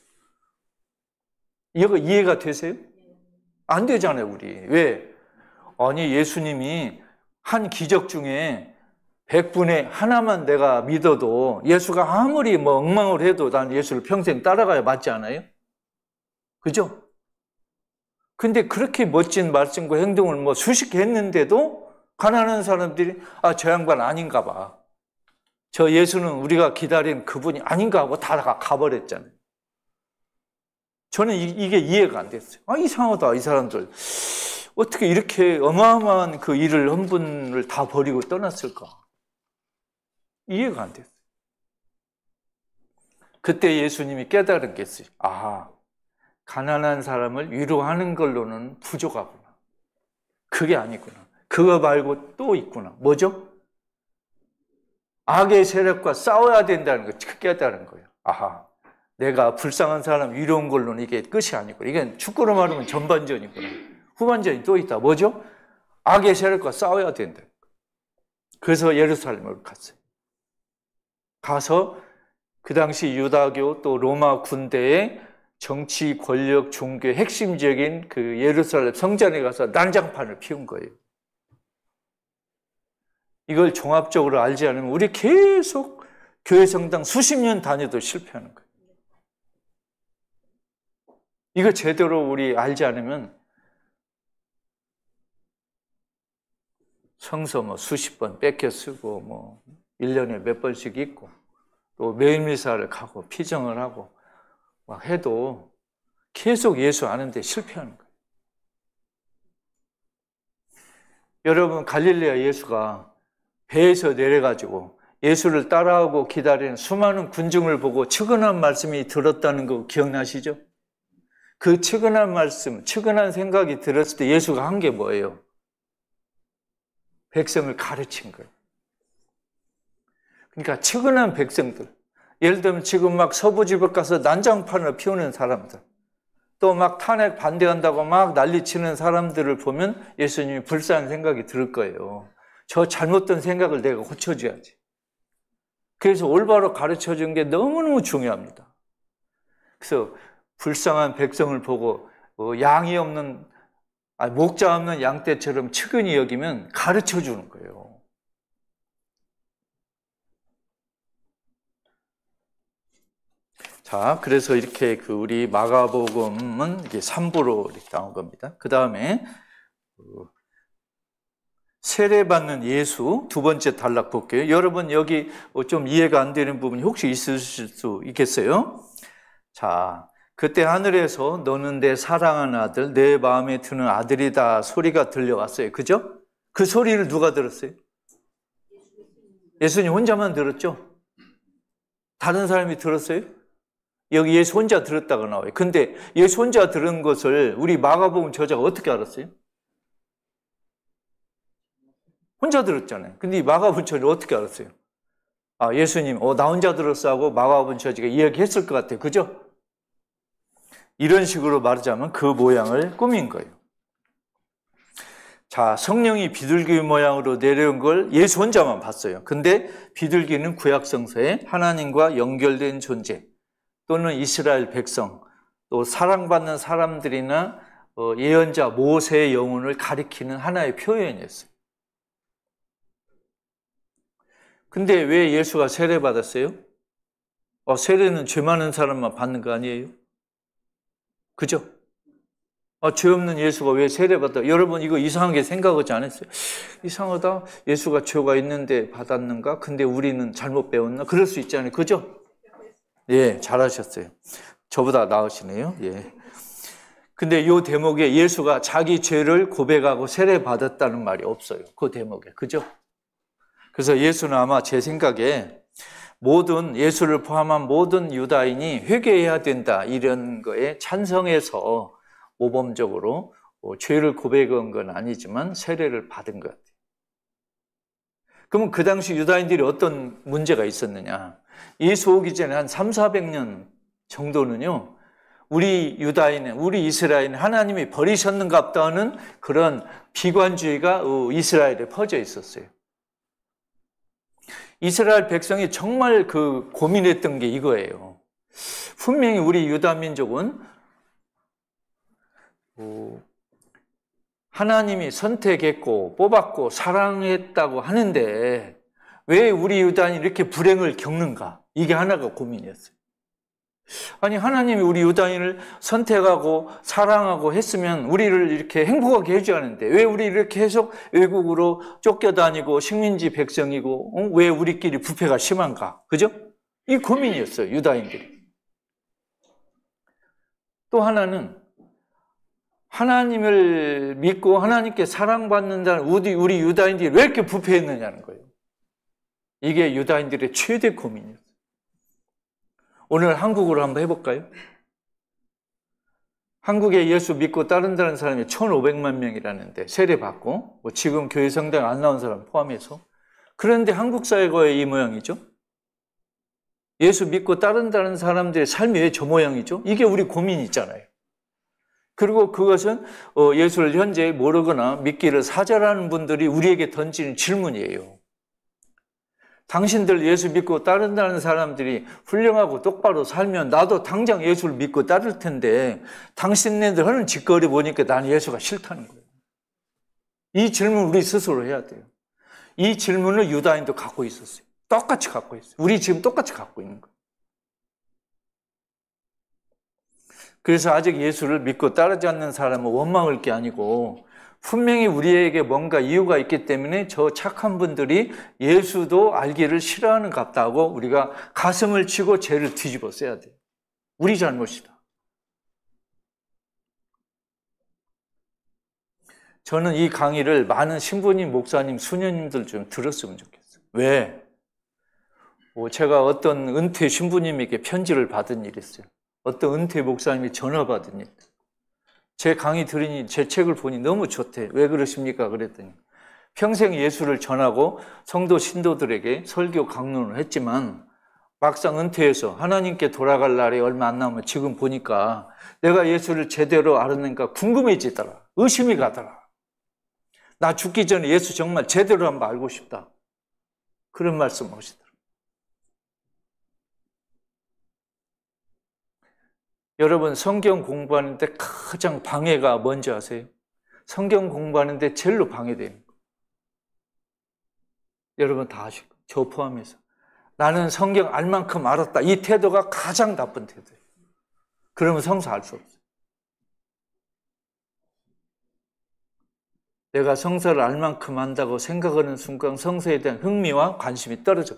이거 이해가 되세요? 안 되잖아요, 우리. 왜? 아니, 예수님이 한 기적 중에 100분의 하나만 내가 믿어도 예수가 아무리 엉망을 해도 난 예수를 평생 따라가야 맞지 않아요? 그죠? 근데 그렇게 멋진 말씀과 행동을 수십 개 했는데도 가난한 사람들이 저 양반 아닌가 봐. 저 예수는 우리가 기다린 그분이 아닌가 하고 다 가버렸잖아요. 저는 이게 이해가 안 됐어요. 이상하다, 이 사람들. 어떻게 이렇게 어마어마한 그 일을 한 분을 다 버리고 떠났을까? 이해가 안 됐어요. 그때 예수님이 깨달은 게 있어요. 가난한 사람을 위로하는 걸로는 부족하구나. 그게 아니구나. 그거 말고 또 있구나. 뭐죠? 악의 세력과 싸워야 된다는 걸 깨달은 거예요. 내가 불쌍한 사람 위로한 걸로는 이게 끝이 아니구나. 이게 축구로 말하면 전반전이구나. 후반전이 또 있다. 뭐죠? 악의 세력과 싸워야 된다. 그래서 예루살렘을 갔어요. 가서 그 당시 유다교 또 로마 군대의 정치, 권력, 종교의 핵심적인 그 예루살렘 성전에 가서 난장판을 피운 거예요. 이걸 종합적으로 알지 않으면 우리 계속 교회 성당 수십 년 다녀도 실패하는 거예요. 이거 제대로 우리 알지 않으면 성서 수십 번 뺏겨 쓰고 1년에 몇 번씩 있고 또 매일 미사를 가고 피정을 하고 막 해도 계속 예수 아는데 실패하는 거예요. 여러분 갈릴레아 예수가 배에서 내려가지고 예수를 따라오고 기다리는 수많은 군중을 보고 측은한 말씀이 들었다는 거 기억나시죠? 그 측은한 말씀, 측은한 생각이 들었을 때 예수가 한 게 뭐예요? 백성을 가르친 거예요. 그러니까 측은한 백성들, 예를 들면 지금 막 서부지법 가서 난장판을 피우는 사람들, 또 막 탄핵 반대한다고 막 난리치는 사람들을 보면 예수님이 불쌍한 생각이 들 거예요. 저 잘못된 생각을 내가 고쳐줘야지. 그래서 올바로 가르쳐준 게 너무너무 중요합니다. 그래서 불쌍한 백성을 보고 양이 없는, 목자 없는 양떼처럼 측은히 여기면 가르쳐주는 거예요. 자, 그래서 이렇게 우리 마가복음은 이게 3부로 이렇게 나온 겁니다. 그 다음에 세례받는 예수, 두 번째 단락 볼게요. 여러분 여기 좀 이해가 안 되는 부분이 혹시 있으실 수 있겠어요? 자, 그때 하늘에서 너는 내 사랑하는 아들, 내 마음에 드는 아들이다 소리가 들려왔어요. 그죠? 그 소리를 누가 들었어요? 예수님 혼자만 들었죠? 다른 사람이 들었어요? 여기 예수 혼자 들었다고 나와요. 근데 예수 혼자 들은 것을 우리 마가복음 저자가 어떻게 알았어요? 혼자 들었잖아요. 근데 이 마가복음 저자가 어떻게 알았어요? 아, 예수님, 나 혼자 들었어 하고 마가복음 저자가 이야기했을 것 같아요. 그죠? 이런 식으로 말하자면 그 모양을 꾸민 거예요. 자, 성령이 비둘기 모양으로 내려온 걸 예수 혼자만 봤어요. 근데 비둘기는 구약성서에 하나님과 연결된 존재, 또는 이스라엘 백성, 또 사랑받는 사람들이나 예언자 모세의 영혼을 가리키는 하나의 표현이었어요. 근데 왜 예수가 세례받았어요? 세례는 죄 많은 사람만 받는 거 아니에요? 그죠? 죄 없는 예수가 왜 세례받았다? 여러분 이거 이상하게 생각하지 않았어요? 이상하다. 예수가 죄가 있는데 받았는가? 근데 우리는 잘못 배웠나? 그럴 수 있잖아요. 그죠? 예, 잘하셨어요. 저보다 나으시네요. 예. 근데 이 대목에 예수가 자기 죄를 고백하고 세례받았다는 말이 없어요. 그 대목에. 그죠? 그래서 예수는 아마 제 생각에 예수를 포함한 모든 유다인이 회개해야 된다 이런 거에 찬성해서 모범적으로 죄를 고백한 건 아니지만 세례를 받은 것 같아요. 그러면 그 당시 유다인들이 어떤 문제가 있었느냐? 예수 오기 전에 한 300~400년 정도는요, 우리 유다인은, 우리 이스라엘은 하나님이 버리셨는갑다 하는 그런 비관주의가 이스라엘에 퍼져 있었어요. 이스라엘 백성이 정말 고민했던 게 이거예요. 분명히 우리 유다 민족은 하나님이 선택했고 뽑았고 사랑했다고 하는데 왜 우리 유다인이 이렇게 불행을 겪는가? 이게 하나가 고민이었어요. 아니, 하나님이 우리 유다인을 선택하고 사랑하고 했으면 우리를 이렇게 행복하게 해줘야 하는데 왜 우리 이렇게 계속 외국으로 쫓겨다니고 식민지 백성이고 왜 우리끼리 부패가 심한가? 그죠? 이 고민이었어요, 유다인들이. 또 하나는 하나님을 믿고 하나님께 사랑받는다는 우리 유다인들이 왜 이렇게 부패했느냐는 거예요. 이게 유다인들의 최대 고민이었어요. 오늘 한국으로 한번 해볼까요? 한국에 예수 믿고 따른다는 사람이 1,500만 명이라는데 세례받고 지금 교회 성당 안 나온 사람 포함해서. 그런데 한국 사회가 이 모양이죠? 예수 믿고 따른다는 사람들의 삶이 왜 저 모양이죠? 이게 우리 고민이 있잖아요. 그리고 그것은 예수를 현재 모르거나 믿기를 사절하는 분들이 우리에게 던지는 질문이에요. 당신들 예수 믿고 따른다는 사람들이 훌륭하고 똑바로 살면 나도 당장 예수를 믿고 따를 텐데 당신네들 하는 짓거리 보니까 나는 예수가 싫다는 거예요. 이 질문 우리 스스로 해야 돼요. 이 질문을 유다인도 갖고 있었어요. 똑같이 갖고 있어요. 우리 지금 똑같이 갖고 있는 거예요. 그래서 아직 예수를 믿고 따르지 않는 사람은 원망할 게 아니고 분명히 우리에게 뭔가 이유가 있기 때문에 저 착한 분들이 예수도 알기를 싫어하는 것 같다고 우리가 가슴을 치고 죄를 뒤집어 써야 돼요. 우리 잘못이다. 저는 이 강의를 많은 신부님, 목사님, 수녀님들 좀 들었으면 좋겠어요. 왜? 제가 어떤 은퇴 신부님에게 편지를 받은 일이 있어요. 어떤 은퇴 목사님이 전화 받은 일. 제 강의 들으니 제 책을 보니 너무 좋대. 왜 그러십니까? 그랬더니 평생 예수를 전하고 성도 신도들에게 설교 강론을 했지만 막상 은퇴해서 하나님께 돌아갈 날이 얼마 안 남으면 지금 보니까 내가 예수를 제대로 알았는가 궁금해지더라. 의심이 가더라. 나 죽기 전에 예수 정말 제대로 한번 알고 싶다. 그런 말씀 하시더라. 여러분, 성경 공부하는데 가장 방해가 뭔지 아세요? 성경 공부하는데 제일로 방해되는 거예요. 여러분 다 아시고, 저 포함해서. 나는 성경 알 만큼 알았다. 이 태도가 가장 나쁜 태도예요. 그러면 성서 알 수 없어요. 내가 성서를 알 만큼 안다고 생각하는 순간 성서에 대한 흥미와 관심이 떨어져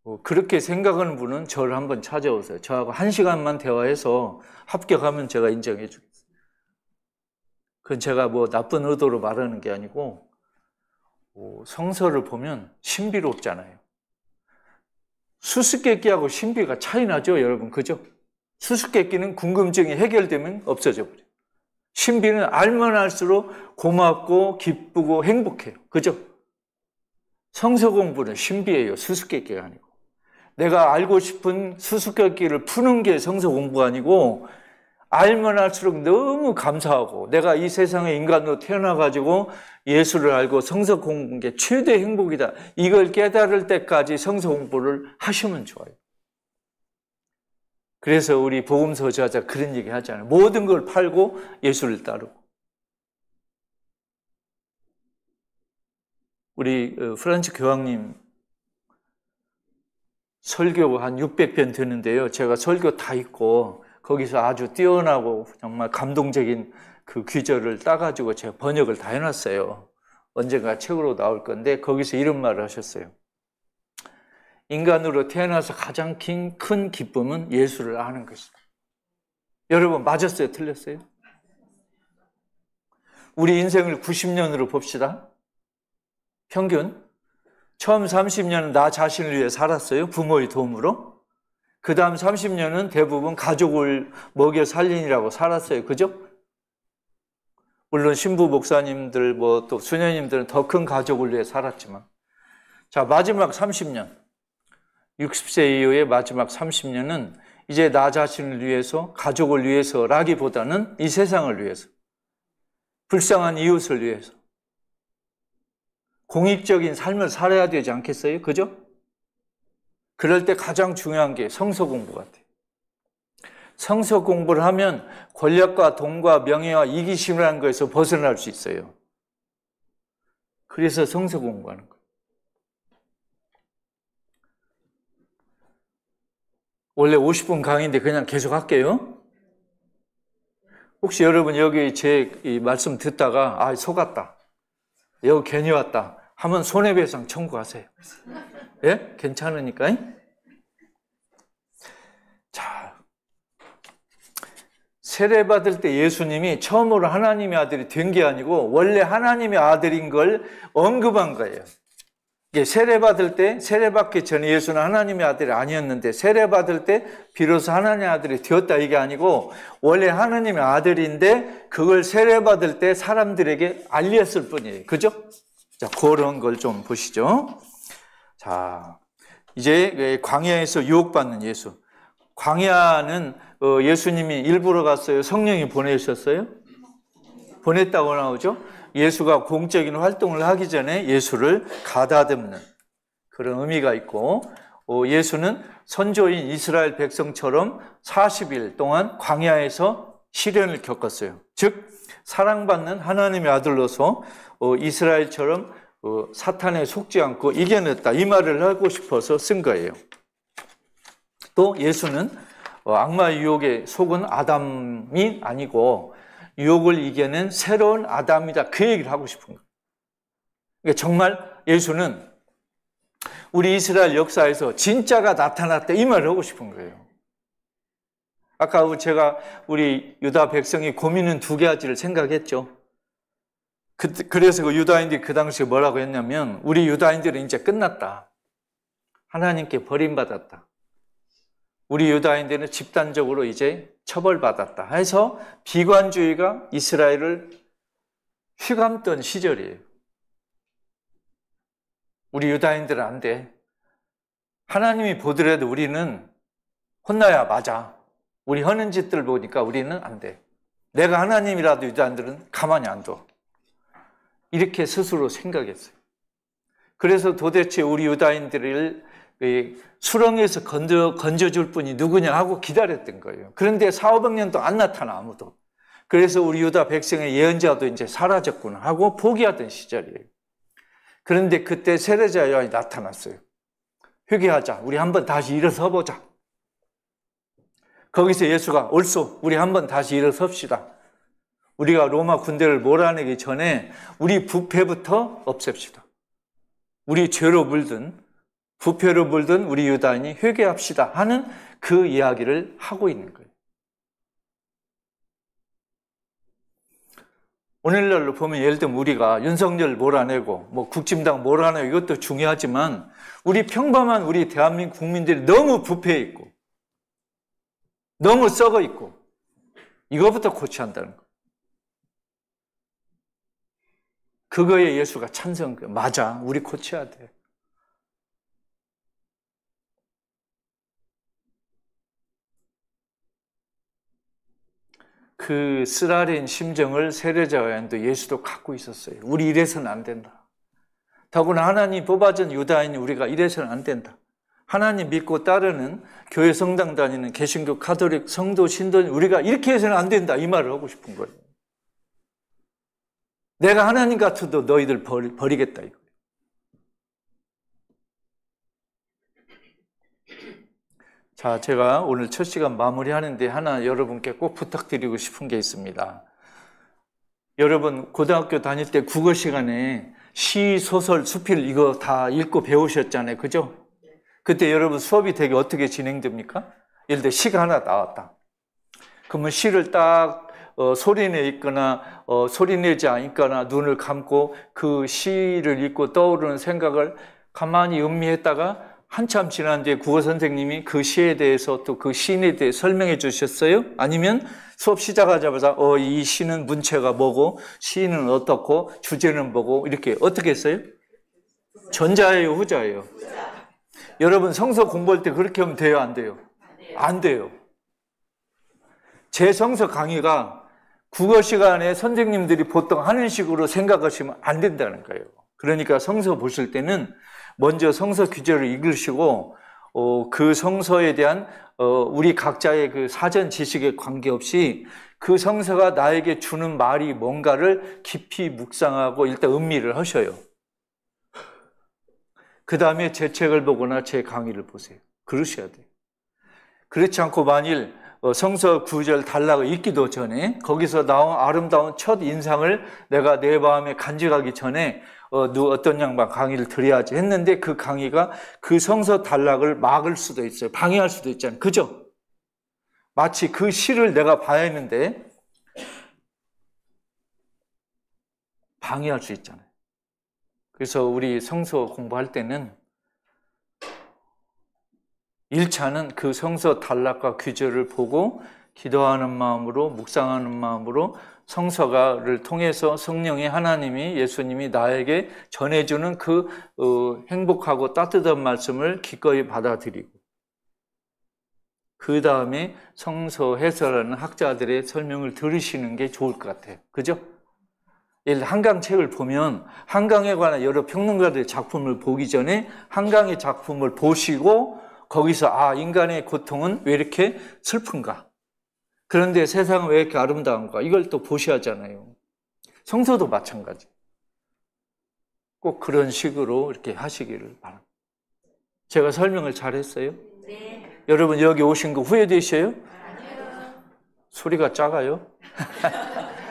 버려요. 그렇게 생각하는 분은 저를 한번 찾아오세요. 저하고 1시간만 대화해서 합격하면 제가 인정해 주겠어요. 그건 제가 뭐 나쁜 의도로 말하는 게 아니고 성서를 보면 신비롭잖아요. 수수께끼하고 신비가 차이 나죠, 여러분. 그죠? 수수께끼는 궁금증이 해결되면 없어져 버려요. 신비는 알면 알수록 고맙고 기쁘고 행복해요. 그죠? 성서 공부는 신비예요. 수수께끼가 아니고. 내가 알고 싶은 수수께끼를 푸는 게 성서 공부가 아니고 알면 알수록 너무 감사하고 내가 이 세상의 인간으로 태어나가지고 예수를 알고 성서 공부한 게 최대 행복이다. 이걸 깨달을 때까지 성서 공부를 하시면 좋아요. 그래서 우리 복음서 저자 그런 얘기 하잖아요. 모든 걸 팔고 예수를 따르고. 우리 프란츠 교황님 설교 한 600편 되는데요. 제가 설교 다 읽고 거기서 아주 뛰어나고 정말 감동적인 그 귀절을 따가지고 제가 번역을 다 해놨어요. 언젠가 책으로 나올 건데 거기서 이런 말을 하셨어요. 인간으로 태어나서 가장 큰 기쁨은 예수를 아는 것이다. 여러분 맞았어요? 틀렸어요? 우리 인생을 90년으로 봅시다. 평균 처음 30년은 나 자신을 위해 살았어요. 부모의 도움으로. 그 다음 30년은 대부분 가족을 먹여 살리느라고 살았어요. 그죠? 물론 신부 목사님들 뭐 또 수녀님들은 더 큰 가족을 위해 살았지만 자 마지막 30년 60세 이후의 마지막 30년은 이제 나 자신을 위해서 가족을 위해서라기보다는 이 세상을 위해서 불쌍한 이웃을 위해서 공익적인 삶을 살아야 되지 않겠어요? 그죠? 그럴 때 가장 중요한 게 성서 공부 같아요. 성서 공부를 하면 권력과 돈과 명예와 이기심이라는 것에서 벗어날 수 있어요. 그래서 성서 공부하는 거예요. 원래 50분 강의인데 그냥 계속 할게요. 혹시 여러분 여기 제 이 말씀 듣다가 속았다. 여기 괜히 왔다 하면 손해배상 청구하세요. 예? 괜찮으니까. 자, 세례받을 때 예수님이 처음으로 하나님의 아들이 된 게 아니고 원래 하나님의 아들인 걸 언급한 거예요. 세례받을 때, 세례받기 전에 예수는 하나님의 아들이 아니었는데 세례받을 때 비로소 하나님의 아들이 되었다 이게 아니고 원래 하나님의 아들인데 그걸 세례받을 때 사람들에게 알렸을 뿐이에요. 그죠? 자, 그런 걸 좀 보시죠. 자, 이제 광야에서 유혹받는 예수. 광야는 예수님이 일부러 갔어요? 성령이 보내셨어요? 보냈다고 나오죠? 예수가 공적인 활동을 하기 전에 예수를 가다듬는 그런 의미가 있고 예수는 선조인 이스라엘 백성처럼 40일 동안 광야에서 시련을 겪었어요. 즉 사랑받는 하나님의 아들로서 이스라엘처럼 사탄에 속지 않고 이겨냈다 이 말을 하고 싶어서 쓴 거예요. 또 예수는 악마의 유혹에 속은 아담이 아니고 유혹을 이겨낸 새로운 아담이다 그 얘기를 하고 싶은 거예요. 그러니까 정말 예수는 우리 이스라엘 역사에서 진짜가 나타났다 이 말을 하고 싶은 거예요. 아까 제가 우리 유다 백성이 고민은 두 가지를 생각했죠. 그래서 그 유다인들이 그 당시에 뭐라고 했냐면 우리 유다인들은 이제 끝났다. 하나님께 버림받았다. 우리 유다인들은 집단적으로 이제 처벌받았다 해서 비관주의가 이스라엘을 휘감던 시절이에요. 우리 유다인들은 안 돼. 하나님이 보더라도 우리는 혼나야 맞아. 우리 하는 짓들 보니까 우리는 안 돼. 내가 하나님이라도 유다인들은 가만히 안 둬. 이렇게 스스로 생각했어요. 그래서 도대체 우리 유다인들을 수렁에서 건져줄 분이 누구냐 하고 기다렸던 거예요. 그런데 400~500년도 안 나타나 아무도. 그래서 우리 유다 백성의 예언자도 이제 사라졌구나 하고 포기하던 시절이에요. 그런데 그때 세례자 요한이 나타났어요. 회개하자. 우리 한번 다시 일어서 보자. 거기서 예수가 옳소. 우리 한번 다시 일어섭시다. 우리가 로마 군대를 몰아내기 전에 우리 부패부터 없앱시다. 우리 죄로 물든, 부패로 물든 우리 유다인이 회개합시다 하는 그 이야기를 하고 있는 거예요. 오늘날로 보면 예를 들면 우리가 윤석열 몰아내고 뭐 국진당 몰아내고 이것도 중요하지만 우리 평범한 우리 대한민국 국민들이 너무 부패해 있고 너무 썩어 있고 이거부터 고쳐야 한다는 거예요. 그거에 예수가 찬성한 거예요. 맞아, 우리 고쳐야 돼. 그 쓰라린 심정을 세례자 요한도 예수도 갖고 있었어요. 우리 이래서는 안 된다. 더구나 하나님 뽑아준 유다인이 우리가 이래서는 안 된다. 하나님 믿고 따르는 교회 성당 다니는 개신교 가톨릭 성도 신도는 우리가 이렇게 해서는 안 된다. 이 말을 하고 싶은 거예요. 내가 하나님 같아도 너희들 버리겠다 이거예요. 자, 제가 오늘 첫 시간 마무리하는데 하나 여러분께 꼭 부탁드리고 싶은 게 있습니다. 여러분 고등학교 다닐 때 국어 시간에 시, 소설, 수필 이거 다 읽고 배우셨잖아요. 그죠? 그때 여러분 수업이 되게 어떻게 진행됩니까? 예를 들어 시가 하나 나왔다. 그러면 시를 딱 소리내 읽거나 소리내지 않거나 눈을 감고 그 시를 읽고 떠오르는 생각을 가만히 음미했다가 한참 지난 뒤에 국어 선생님이 그 시에 대해서 또 그 시인에 대해 설명해 주셨어요? 아니면 수업 시작하자마자 이 시는 문체가 뭐고 시인은 어떻고 주제는 뭐고 이렇게 어떻게 했어요? 전자예요, 후자예요? 여러분 성서 공부할 때 그렇게 하면 돼요, 안 돼요? 안 돼요. 제 성서 강의가 국어 시간에 선생님들이 보통 하는 식으로 생각하시면 안 된다는 거예요. 그러니까 성서 보실 때는 먼저 성서 규제를 읽으시고 그 성서에 대한 우리 각자의 그 사전 지식에 관계없이 그 성서가 나에게 주는 말이 뭔가를 깊이 묵상하고 일단 음미를 하셔요. 그 다음에 제 책을 보거나 제 강의를 보세요. 그러셔야 돼요. 그렇지 않고 만일 성서 구절 단락을 읽기도 전에 거기서 나온 아름다운 첫 인상을 내가 내 마음에 간직하기 전에 어떤 양반 강의를 드려야지 했는데 그 강의가 그 성서 단락을 막을 수도 있어요. 방해할 수도 있잖아요. 그죠? 마치 그 시를 내가 봐야 했는데 방해할 수 있잖아요. 그래서 우리 성서 공부할 때는 1차는 그 성서 단락과 규절을 보고 기도하는 마음으로 묵상하는 마음으로 성서가를 통해서 성령의 하나님이 예수님이 나에게 전해주는 그 행복하고 따뜻한 말씀을 기꺼이 받아들이고 그 다음에 성서 해설하는 학자들의 설명을 들으시는 게 좋을 것 같아요. 그죠? 예를 들어 한강 책을 보면 한강에 관한 여러 평론가들의 작품을 보기 전에 한강의 작품을 보시고 거기서 인간의 고통은 왜 이렇게 슬픈가? 그런데 세상은 왜 이렇게 아름다운가? 이걸 또 보셔야 하잖아요. 성서도 마찬가지. 꼭 그런 식으로 이렇게 하시기를 바랍니다. 제가 설명을 잘했어요? 네. 여러분 여기 오신 거 후회되셔요? 아니요. 소리가 작아요?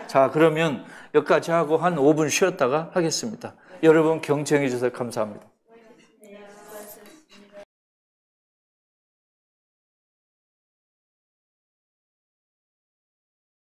자, 그러면 여기까지 하고 한 5분 쉬었다가 하겠습니다. 여러분 경청해 주셔서 감사합니다.